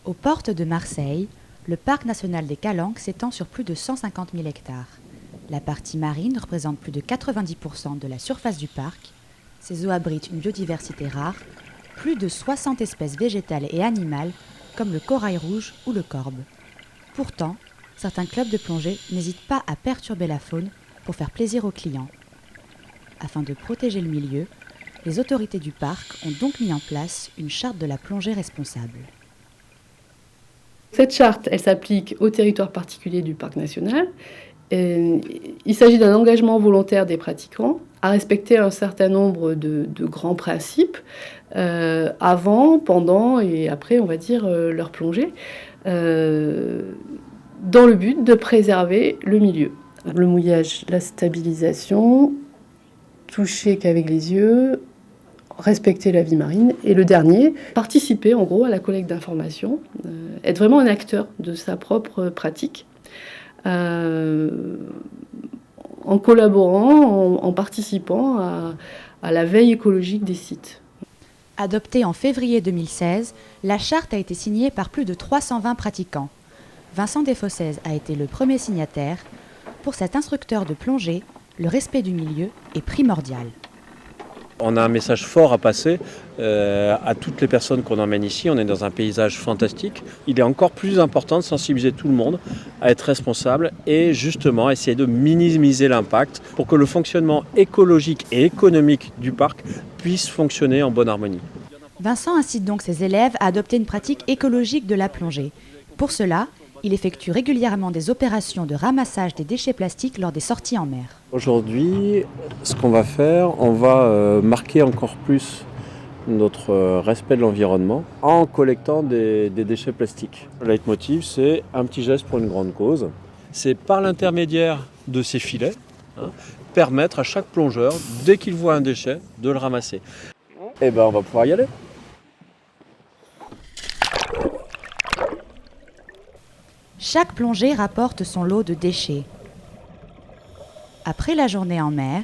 Aux portes de Marseille, le parc national des Calanques s'étend sur plus de 150 000 hectares. La partie marine représente plus de 90% de la surface du parc. Ces eaux abritent une biodiversité rare, plus de 60 espèces végétales et animales, comme le corail rouge ou le corbe. Pourtant, certains clubs de plongée n'hésitent pas à perturber la faune pour faire plaisir aux clients. Afin de protéger le milieu, les autorités du parc ont donc mis en place une charte de la plongée responsable. Cette charte, elle s'applique au territoire particulier du parc national. Il s'agit d'un engagement volontaire des pratiquants à respecter un certain nombre de grands principes avant, pendant et après, on va dire, leur plongée, dans le but de préserver le milieu. Le mouillage, la stabilisation, toucher qu'avec les yeux, respecter la vie marine. Et le dernier, participer en gros à la collecte d'informations, être vraiment un acteur de sa propre pratique, en collaborant, en participant à la veille écologique des sites. Adoptée en février 2016, la charte a été signée par plus de 320 pratiquants. Vincent Desfossez a été le premier signataire. Pour cet instructeur de plongée, le respect du milieu est primordial. On a un message fort à passer à toutes les personnes qu'on emmène ici. On est dans un paysage fantastique. Il est encore plus important de sensibiliser tout le monde à être responsable et justement essayer de minimiser l'impact pour que le fonctionnement écologique et économique du parc puisse fonctionner en bonne harmonie. Vincent incite donc ses élèves à adopter une pratique écologique de la plongée. Pour cela, il effectue régulièrement des opérations de ramassage des déchets plastiques lors des sorties en mer. Aujourd'hui, ce qu'on va faire, on va marquer encore plus notre respect de l'environnement en collectant des déchets plastiques. Le leitmotiv, c'est un petit geste pour une grande cause. C'est par l'intermédiaire de ces filets, permettre à chaque plongeur, dès qu'il voit un déchet, de le ramasser. Et on va pouvoir y aller. Chaque plongée rapporte son lot de déchets. Après la journée en mer,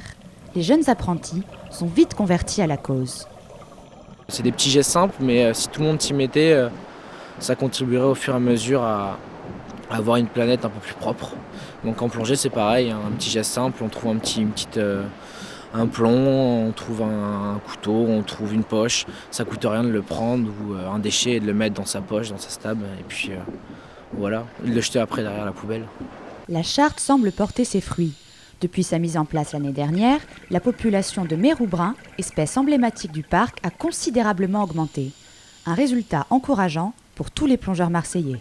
les jeunes apprentis sont vite convertis à la cause. C'est des petits gestes simples, mais si tout le monde s'y mettait, ça contribuerait au fur et à mesure à avoir une planète un peu plus propre. Donc en plongée, c'est pareil, un petit geste simple, on trouve un plomb, on trouve un couteau, on trouve une poche. Ça coûte rien de le prendre ou un déchet et de le mettre dans sa poche, dans sa stab, et puis voilà, de le jeter après derrière la poubelle. La charte semble porter ses fruits. Depuis sa mise en place l'année dernière, la population de mérou brun, espèce emblématique du parc, a considérablement augmenté. Un résultat encourageant pour tous les plongeurs marseillais.